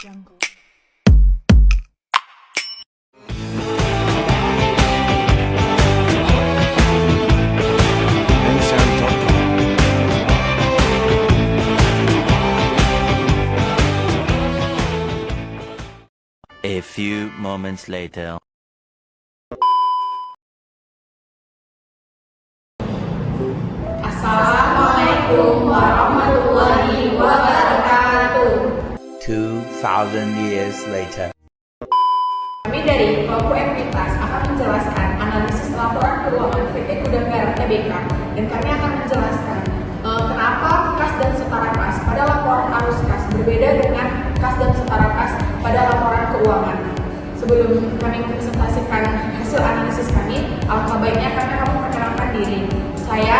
jungle. A few moments later. Assalamualaikum warahmatullahi wabarakatuh. 2,000 years later. Kami dari kelompok Ekuitas akan menjelaskan analisis laporan keuangan PT Gudang Garam Tbk, dan kami akan menjelaskan kenapa kas dan setara kas pada laporan arus kas berbeda dengan kas dan setara kas pada laporan keuangan. Sebelum kami presentasikan hasil analisis kami, alangkah baiknya kami akan memperkenalkan diri. Saya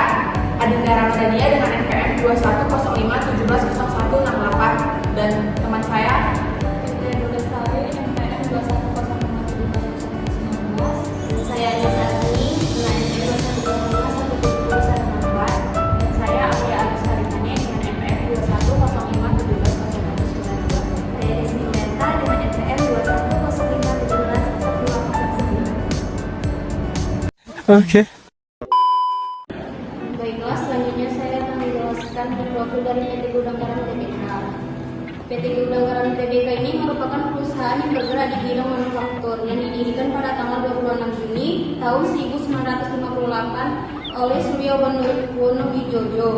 Adinda Ramadhania dengan NPM 2105170168, dan teman saya Saya Anisani dengan NPM 2105170116, dan saya Alia Agus Harimane dengan NPM 2105170119. Saya Rizmi Danta dengan NPM 2105170189. Oke. Baiklah, selanjutnya saya akan menjelaskan profil dari PT Gudang Garam Tbk. PT Gudang Garam Tbk ini merupakan perusahaan yang bergerak di bidang manufaktur yang didirikan pada tanggal 26 Juni tahun 1958 oleh Surya Wonowijojo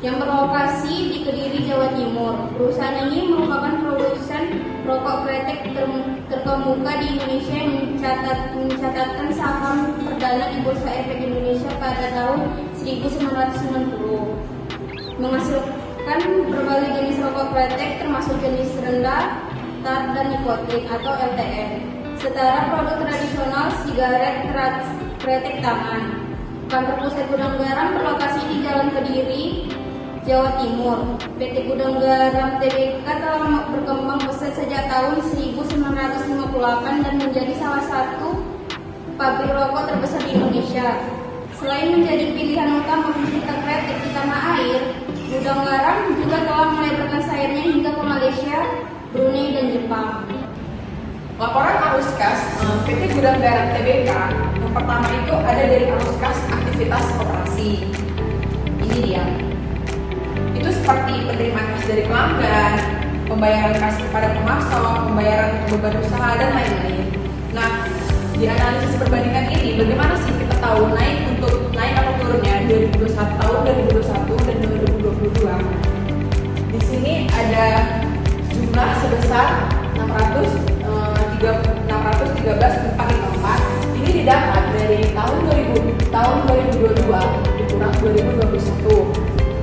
yang berlokasi di Kediri, Jawa Timur. Perusahaan ini merupakan produsen rokok kretek terkemuka di Indonesia yang mencatatkan saham perdana di Bursa Efek Indonesia pada tahun 1990. Menghasilkan berbagai jenis rokok kretek termasuk jenis rendah, tar, dan nikotin atau LTN. Setara produk tradisional sigaret kretek tangan. Kantor pusat Gudang Garam berlokasi di Jalan Kediri, Jawa Timur. PT Gudang Garam Tbk telah berkembang pesat sejak tahun 1958 dan menjadi salah satu pabrik rokok terbesar di Indonesia. Selain menjadi pilihan utama pencinta kretek di tanah air, Gudang Garam juga telah melebarkan sayapnya hingga ke Malaysia, Brunei, dan Jepang. laporan arus kas PT Gudang Garam Tbk yang pertama itu ada dari arus kas aktivitas operasi. Ini dia. Itu seperti penerimaan kas dari pelanggan, pembayaran kas kepada pemasok, pembayaran untuk beban usaha, dan lain-lain. Nah, di analisis perbandingan ini, bagaimana sih kita tahu naik atau turunnya 2021 tahun 2021 dan 2022. Di sini ada jumlah sebesar 613,454. Ini didapat dari tahun 2022 dikurang 2021.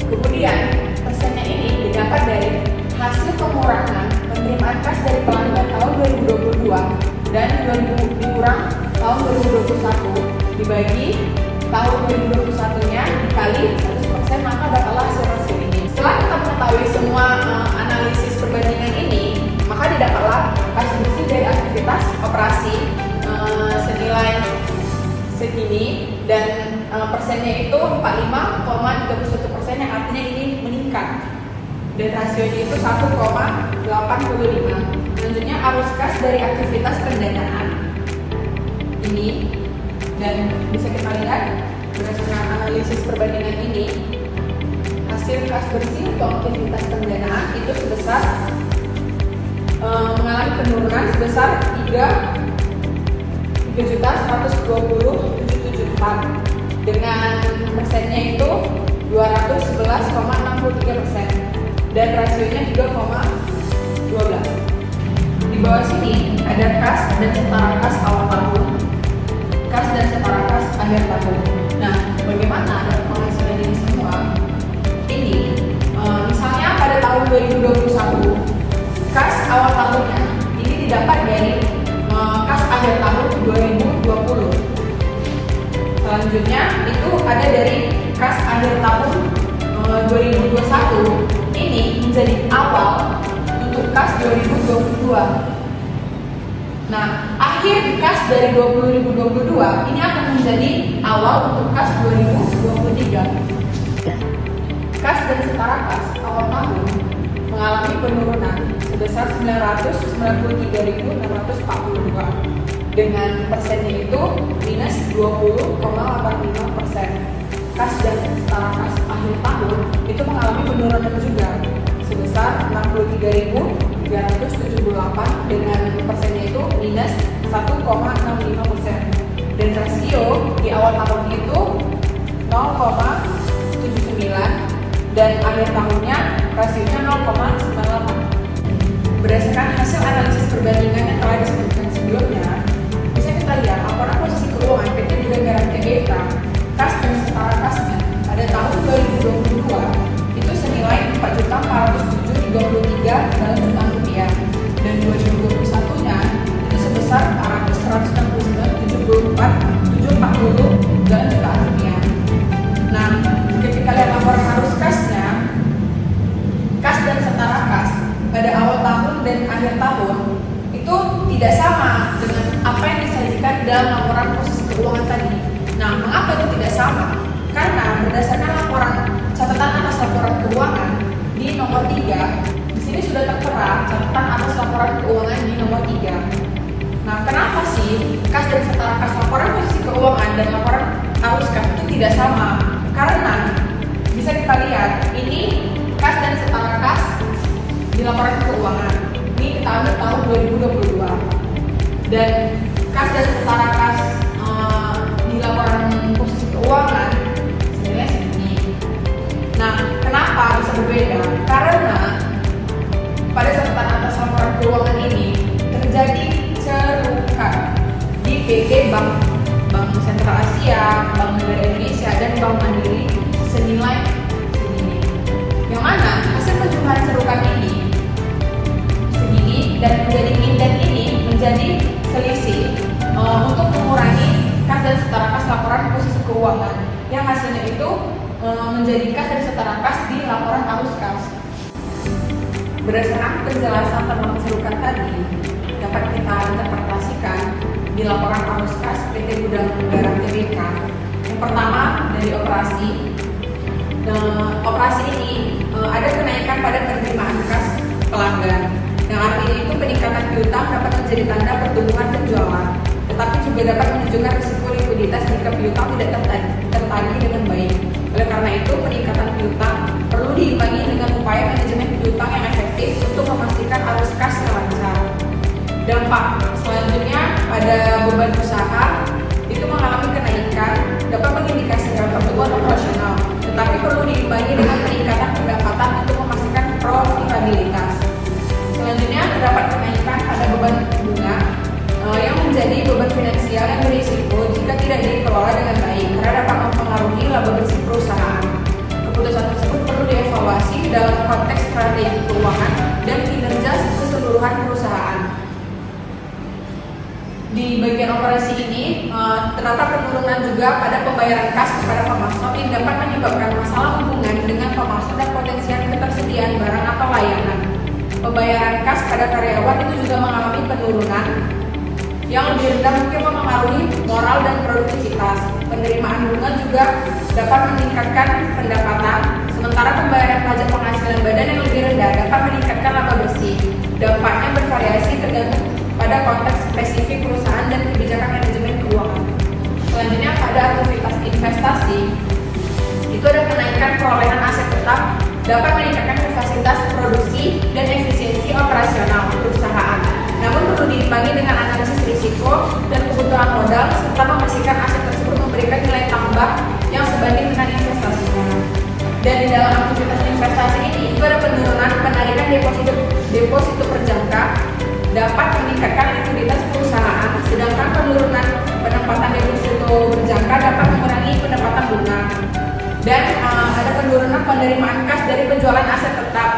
Kemudian persennya ini didapat dari hasil pengurangan penerimaan kas dari pelanggan tahun 2022 dan dikurang tahun 2021 dibagi tahun 2021-nya dikali 100%, maka dapatlah hasil ini. Setelah kita mengetahui semua analisis perbandingan ini, maka didapatlah kas bersih dari aktivitas operasi senilai segini, dan persennya itu 45,31%, yang artinya ini meningkat, dan rasionya itu 1,85. Selanjutnya arus kas dari aktivitas pendanaan ini, dan bisa kita lihat berdasarkan analisis perbandingan ini, hasil kas bersih untuk aktivitas pendanaan itu sebesar mengalami penurunan sebesar 3.120.774, dengan persennya itu 211,63%, dan rasionya 3,12. Di bawah sini ada kas dan setara kas awal tahun, kas dan setara kas akhir tahun. Nah, bagaimana penghasilan ini semua? Ini misalnya pada tahun 2021, kas awal tahunnya ini didapat dari kas akhir tahun 2020. Selanjutnya itu ada dari kas akhir tahun 2021. Ini menjadi awal untuk kas 2022. Nah, akhir kas dari 2022 ini akan menjadi awal untuk kas 2023. Kas dan setara kas awal tahun mengalami penurunan sebesar sebesar 993.642. Dengan persennya itu minus 20,85%. Kas dan setara kas akhir tahun itu mengalami penurunan juga sebesar 63.378 dengan persennya itu minus 1,65%. Dan rasio di awal tahun itu 0,79 dan akhir tahunnya rasionya 0,98. Berdasarkan hasil analisis perbandingan yang telah disebutkan sebelumnya, bisa kita lihat laporan posisi keuangan PT Budha Garam Tbk kas dan setara kasnya pada tahun 2022 itu senilai Rp4.407.33 dan 2021-nya itu sebesar Rp499.740.000. Nah, jika kita lihat laporan arus kasnya, kas dan setara kas pada awal tahun dan akhir tahun itu tidak sama dengan apa yang disajikan dalam laporan posisi keuangan tadi. Nah, mengapa itu tidak sama? Karena berdasarkan laporan catatan atas laporan keuangan di nomor 3, di sini sudah tertera catatan atas laporan keuangan di nomor 3. Nah, kenapa sih kas dan setara kas laporan posisi keuangan dan laporan arus kas itu tidak sama? Karena bisa kita lihat ini kas dan setara kas di laporan keuangan ini kita ambil tahun 2022 dan kas dan setara kas di laporan posisi keuangan senilai segini. Nah, kenapa bisa berbeda? Karena pada catatan atas laporan keuangan ini terjadi cerukan di PT Bank Sentral Asia, Bank Negara Indonesia, dan Bank Mandiri senilai segini. Yang mana hasil penjualan cerukan ini segini dan menjadi inden ini menjadi selisih untuk mengurangi kas dan setara kas laporan posisi keuangan yang hasilnya itu menjadi kas dan setara kas di laporan arus kas. Berdasarkan penjelasan tentang cerukan tadi dapat kita interpretasikan di laporan arus kas PT Budha Garam Tbk. Yang pertama dari operasi. Operasi ini ada kenaikan pada penerimaan kas pelanggan. Yang artinya itu peningkatan piutang dapat menjadi tanda pertumbuhan penjualan, tetapi juga dapat menunjukkan risiko likuiditas jika piutang tidak tertagih dengan baik. Oleh karena itu, peningkatan piutang perlu diimbangi dengan upaya manajemen piutang yang efektif untuk memastikan arus kas lancar. Dampak selanjutnya pada beban usaha itu mengalami kenaikan dapat mengindikasikan pertumbuhan operasional, tetapi perlu diimbangi dengan peningkatan pendapatan untuk memastikan profitabilitas. Selanjutnya terdapat kenaikan pada beban bunga yang menjadi beban finansial yang berisiko jika tidak dikelola dengan baik karena dapat mempengaruhi laba bersih perusahaan. Keputusan tersebut perlu dievaluasi dalam konteks strategi keuangan dan kinerja keseluruhan perusahaan. Di bagian operasi ini terdapat penurunan juga pada pembayaran kas kepada pemasok yang dapat menyebabkan masalah hubungan dengan pemasok dan potensial ketersediaan barang atau layanan. Pembayaran kas pada karyawan itu juga mengalami penurunan yang lebih rendah mungkin mempengaruhi moral dan produktivitas. Penerimaan bunga juga dapat meningkatkan pendapatan, sementara pembayaran pajak penghasilan badan yang lebih rendah dapat meningkatkan laba bersih. Dampaknya bervariasi tergantung pada konteks spesifik perusahaan dan kebijakan manajemen keuangan. Selanjutnya pada aktivitas investasi itu ada kenaikan perolehan aset tetap dapat meningkatkan kapasitas produksi dan efisiensi operasional perusahaan. Namun perlu diimbangi dengan analisis risiko dan kebutuhan modal serta memastikan aset tersebut memberikan nilai tambah yang sebanding dengan investasinya. Dan di dalam aktivitas investasi ini itu ada penurunan penarikan deposito berjangka dapat meningkatkan likuiditas perusahaan, sedangkan penurunan penempatan deposito berjangka dapat mengurangi pendapatan bunga. Dan ada penurunan penerimaan kas dari penjualan aset tetap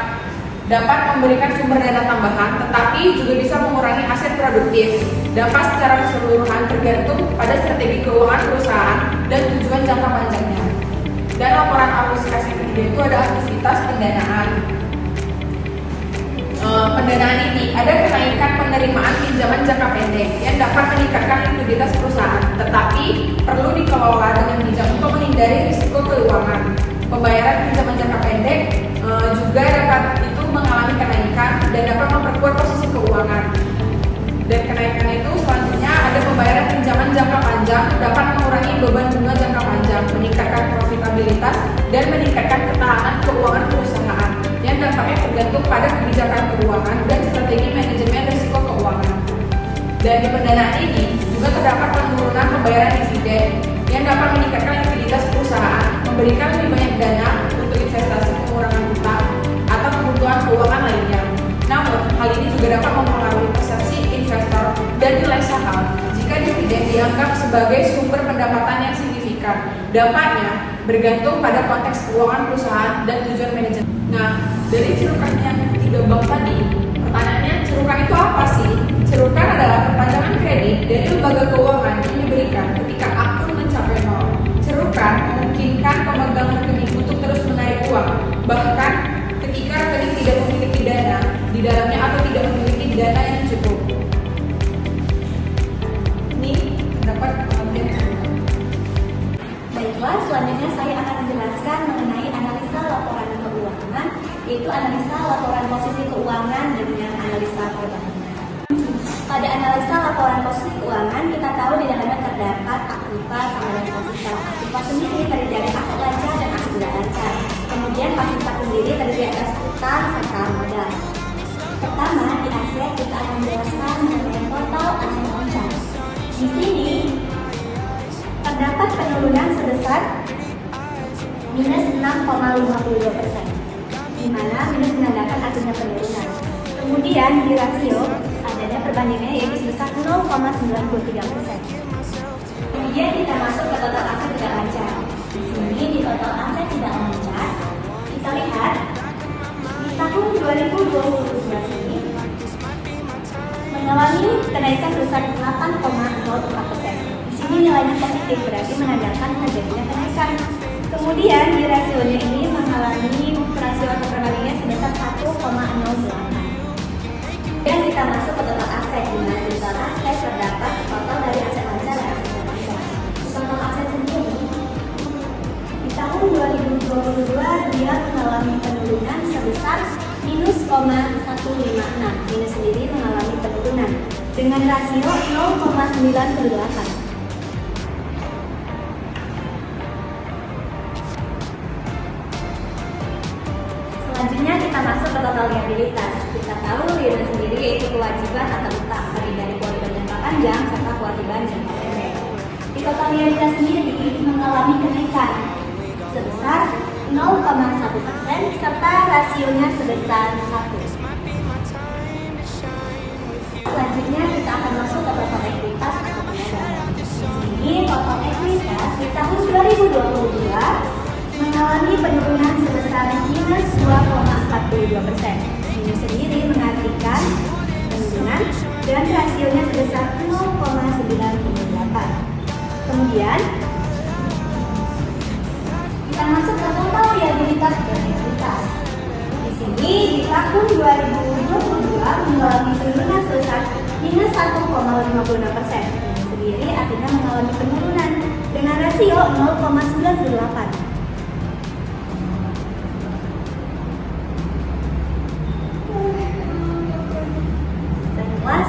dapat memberikan sumber dana tambahan, tetapi juga bisa mengurangi aset produktif. Dampak secara keseluruhan tergantung pada strategi keuangan perusahaan dan tujuan jangka panjangnya. Dan laporan arus kas yang ketiga itu ada aktivitas pendanaan. Pendanaan ini ada kenaikan penerimaan pinjaman jangka pendek yang dapat meningkatkan likuiditas perusahaan, tetapi perlu dikelola dengan bijak untuk menghindari risiko keuangan. Pembayaran pinjaman jangka pendek juga dapat itu mengalami kenaikan dan dapat memperkuat juga dapat mengurangi beban bunga jangka panjang, meningkatkan profitabilitas, dan meningkatkan ketahanan keuangan perusahaan yang dampaknya tergantung pada kebijakan keuangan dan strategi manajemen risiko keuangan. Dari pendanaan ini juga terdapat penurunan pembayaran dividen yang dapat meningkatkan likuiditas perusahaan, memberikan lebih banyak dana untuk investasi pengurangan hutang atau kebutuhan keuangan lainnya. Namun, hal ini juga dapat mempengaruhi persepsi investor dan nilai saham jika dividen dianggap sebagai sumber pendapatan yang signifikan. Dampaknya bergantung pada konteks keuangan perusahaan dan tujuan manajemen. Nah, dari cerukan yang 3 bank tadi, pertanyaannya cerukan itu apa sih? Cerukan adalah perpanjangan kredit dari lembaga keuangan yang diberikan ketika akun mencapai 0. Cerukan memungkinkan pemegang rekening untuk terus menarik uang, bahkan ketika rekening tidak memiliki dana di dalamnya atau tidak memiliki dana yang cukup. Ini terdapat pengertian cerukan. Baiklah, selanjutnya saya akan menjelaskan mengenai analisa laporan keuangan, yaitu analisa laporan posisi keuangan dengan analisa perbandingan. Pada analisa laporan posisi keuangan, kita tahu di dalamnya terdapat aktiva sama dengan pasifa. Aktiva sendiri terdiri dari aset lancar dan aset tidak lancar. Kemudian pasifa sendiri terdiri atas utang serta modal. Pertama, di aset kita akan menjelaskan mengenai total aset lancar. Di sini terdapat penurunan sebesar minus 6,52%, di mana minus menandakan artinya penurunan. Kemudian di rasio adanya perbandingannya yaitu sebesar 0,93%. Kemudian kita masuk ke total aset tidak lancar. Di sini di total aset tidak lancar, kita lihat di tahun 2022 ini mengalami kenaikan sebesar 8,04%. Di sini nilainya positif, berarti menandakan terjadinya kenaikan. Kemudian di rasionya ini mengalami rasio atau perbandingannya sebesar 1,08. Dan kita masuk ke total aset, di mana di total aset terdapat total dari aset lancar dan aset tidak lancar. Total aset sendiri di tahun 2022 dia mengalami penurunan sebesar minus 0,156. Minus sendiri mengalami penurunan dengan rasio 0,98. Selanjutnya kita masuk ke total liabilitas. Kita tahu liabilitas sendiri yaitu kewajiban atau utang terdiri dari kewajiban jangka panjang serta kewajiban jangka pendek. Di total liabilitas sendiri mengalami kenaikan sebesar 0,1% serta rasionya sebesar 1. Selanjutnya kita akan masuk ke total ekuitas atau pengadaan. Ini total ekuitas di tahun 2022 mengalami penurunan sebesar minus 2,42%. Minus sendiri mengartikan penurunan dan rasionya sebesar 0,98. Kemudian kita masuk ke total liabilitas dan ekuitas. Di sini di tahun 2022 mengalami penurunan sebesar minus 1,56%. Minus sendiri artinya mengalami penurunan dengan rasio 0,98.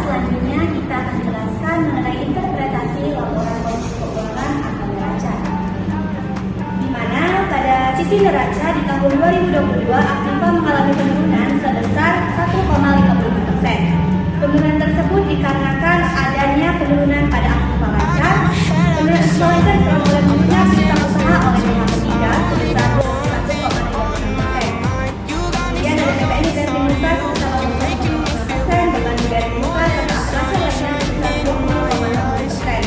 Selanjutnya kita akan menjelaskan mengenai interpretasi laporan posisi keuangan atau neraca. Di mana pada sisi neraca di tahun 2022 aktiva mengalami penurunan sebesar 1,55%. Penurunan tersebut dikarenakan adanya penurunan pada aktiva lancar. Penurunan aktiva lancar disebabkan oleh menurunnya piutang usaha oleh pihak ketiga sebesar 1,56%. Kemudian ada PPN dan muka sebesar 0,5%, beban dari muka serta aset lancar lainnya sebesar 20,6%.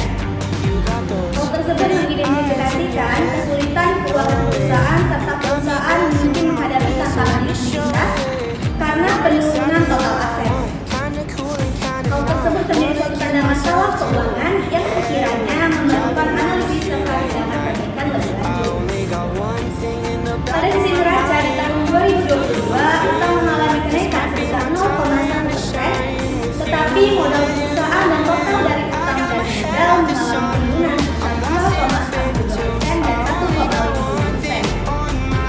Hal tersebut mengidentifikasikan kesulitan keuangan perusahaan serta perusahaan mungkin menghadapi tantangan likuiditas karena penurunan total aset. Hal tersebut menjadi suatu tanda masalah keuangan yang sekiranya memerlukan analisis serta tindakan perbaikan lebih lanjut. Pada sisi neraca di tahun 2022, utang mengalami kenaikan sebesar 0,1%, tetapi modal perusahaan dan total dari utang dan modal mengalami penurunan sebesar 0,42% dan 1,52%.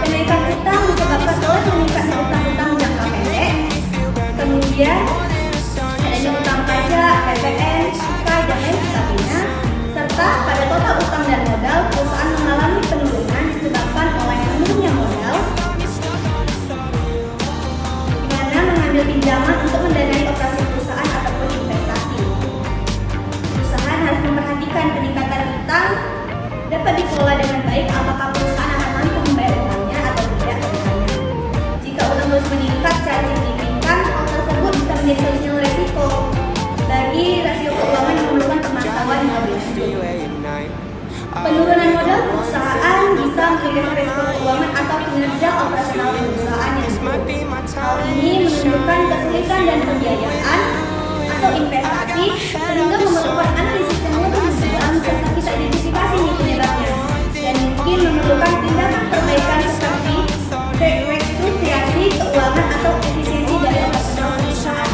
Kenaikan utang disebabkan oleh meningkatnya utang-utang jangka pendek, kemudian adanya utang pajak, PPN, cukai, dan lain sebagainya, serta pada pinjaman untuk mendanai operasi perusahaan ataupun investasi. Perusahaan harus memperhatikan peningkatan utang dapat dikelola dengan baik apakah perusahaan akan mampu membayar utangnya atau tidak ke depannya. Jika utang terus meningkat secara signifikan, hal tersebut bisa menjadi sosial resiko bagi rasio keuangan yang memerlukan pemantauan yang lebih lanjut. Penurunan modal perusahaan bisa meningkatkan resiko keuangan atau kinerja operasional perusahaan yang buruk. Hal ini menunjukkan kesulitan dan pembiayaan atau investasi sehingga memerlukan analisis yang lebih mendalam serta kita identifikasi nih penyebabnya dan mungkin memerlukan tindakan perbaikan seperti restrukturisasi keuangan atau efisiensi dari operasional perusahaan.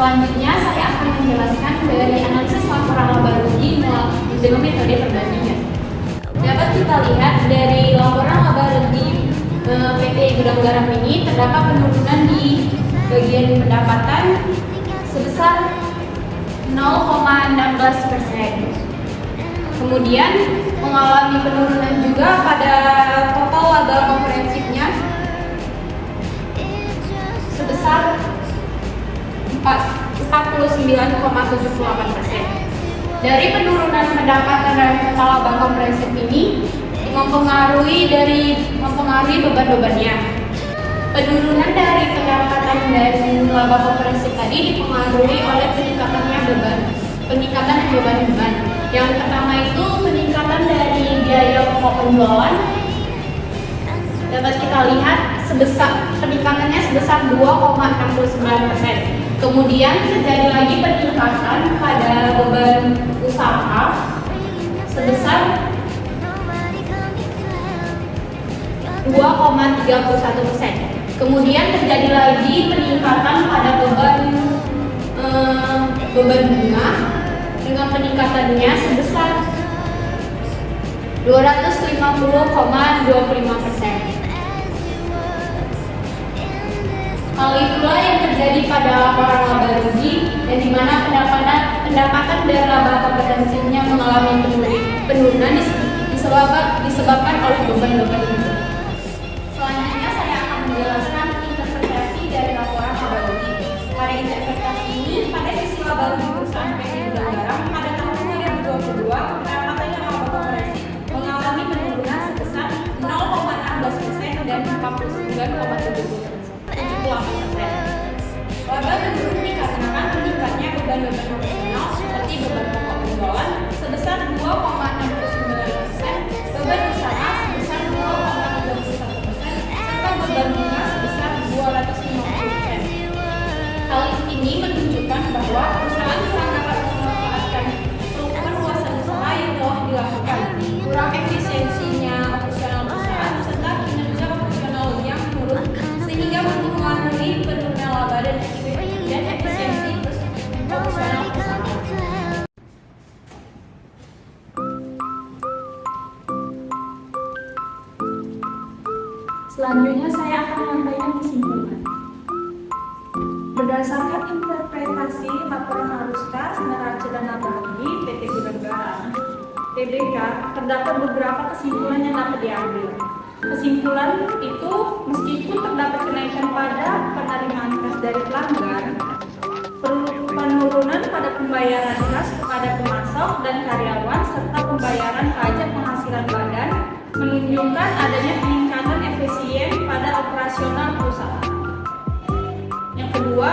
Selanjutnya saya akan menjelaskan dari analisis laporan laba rugi dengan metode perbandingan. Dapat kita lihat dari laporan laba rugi PT Gudang Garam ini terdapat penurunan di bagian pendapatan sebesar 0,16%. Kemudian mengalami penurunan juga pada total laba komprehensifnya sebesar 49,78%. Dari penurunan pendapatan dan total laba komprehensif ini mempengaruhi beban-bebannya. Penurunan dari pendapatan dan laba komprehensif tadi dipengaruhi oleh peningkatan beban-beban. Yang pertama itu peningkatan dari biaya pokok penjualan. Dapat kita lihat peningkatannya sebesar 2,69%. Kemudian terjadi lagi peningkatan pada beban usaha sebesar 2,31%. Kemudian terjadi lagi peningkatan pada beban bunga dengan peningkatannya sebesar 250,25%. Hal itulah yang terjadi pada laporan laba rugi dan di mana pendapatan dan laba komprehensifnya mengalami penurunan disebabkan oleh beban-beban itu. Selanjutnya saya akan menjelaskan interpretasi dari laporan laba rugi. Pada interpretasi ini, pada sisi laba rugi perusahaan PT Gudang Garam pada tahun 2022 pendapatan yang laba komprehensif mengalami penurunan sebesar 0,16% dan 49,78%. Laba menurun dikarenakan meningkatnya beban-beban operasional seperti beban pokok penjualan sebesar 2,69%, beban usaha sebesar 2,31%, serta beban bunga sebesar 250%. Hal ini menunjukkan bahwa perusahaan kurang dapat memanfaatkan perluasan usaha yang telah dilakukan, kurang efisiensinya operasional perusahaan, serta kinerja operasional yang menurun sehingga mempengaruhi penurunan laba dan efisiensi operasional perusahaan. Selanjutnya saya akan menyampaikan kesimpulan. Berdasarkan interpretasi laporan arus kas, neraca dan laba rugi PT Gudang Garam (TBK), terdapat beberapa kesimpulan yang dapat diambil. Kesimpulan itu, meskipun terdapat kenaikan pada penerimaan kas dari pelanggan, penurunan pada pembayaran kas kepada pemasok dan karyawan serta pembayaran pajak penghasilan badan menunjukkan adanya peningkatan efisien pada operasional perusahaan. Yang kedua,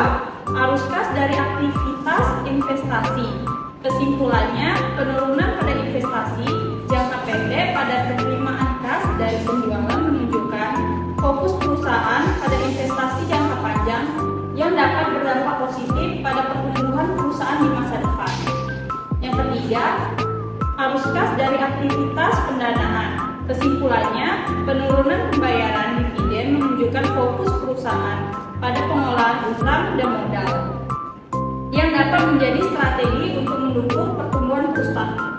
arus kas dari aktivitas investasi. Kesimpulannya, penurunan pada investasi jangka pendek pada penerimaan kas dari penjualan menunjukkan fokus perusahaan pada investasi jangka panjang yang dapat berdampak positif pada pertumbuhan perusahaan di masa depan. Yang ketiga, arus kas dari aktivitas pendanaan. Kesimpulannya, penurunan pembayaran dividen menunjukkan fokus perusahaan pada pengolahan utang dan modal yang dapat menjadi strategi untuk mendukung pertumbuhan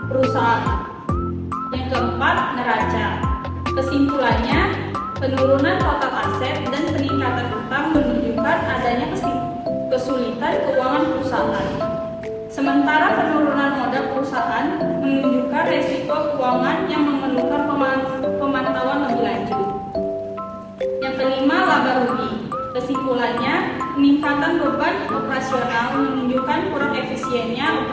perusahaan. Yang keempat, neraca. Kesimpulannya, penurunan total aset dan peningkatan utang menunjukkan adanya kesulitan keuangan perusahaan. Sementara penurunan modal perusahaan menunjukkan resiko keuangan yang memerlukan pemantauan lebih lanjut. Yang kelima, laba rugi. Kesimpulannya, peningkatan beban operasional menunjukkan kurang efisiennya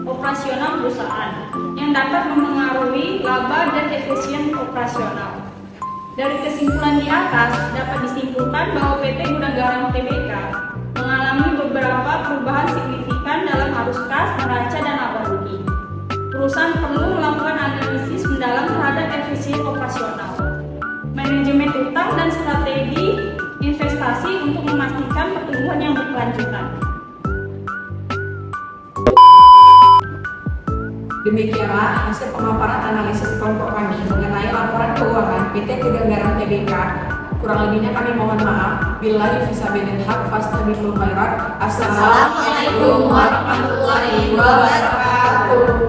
operasional perusahaan yang dapat mempengaruhi laba dan efisien operasional. Dari kesimpulan di atas, dapat disimpulkan bahwa PT Gudang Garam Tbk mengalami beberapa perubahan signifikan dalam arus kas, neraca, dan laba rugi. Perusahaan perlu melakukan analisis mendalam terhadap efisien operasional, manajemen utang, dan strategi investasi untuk memastikan pertumbuhan yang berkelanjutan. Demikianlah hasil pemaparan analisis kelompok kami mengenai laporan keuangan PT Gudang Garam Tbk. Kurang lebihnya kami mohon maaf. Billahi fisabilil haq fastabiqul khairat. Assalamualaikum warahmatullahi wabarakatuh.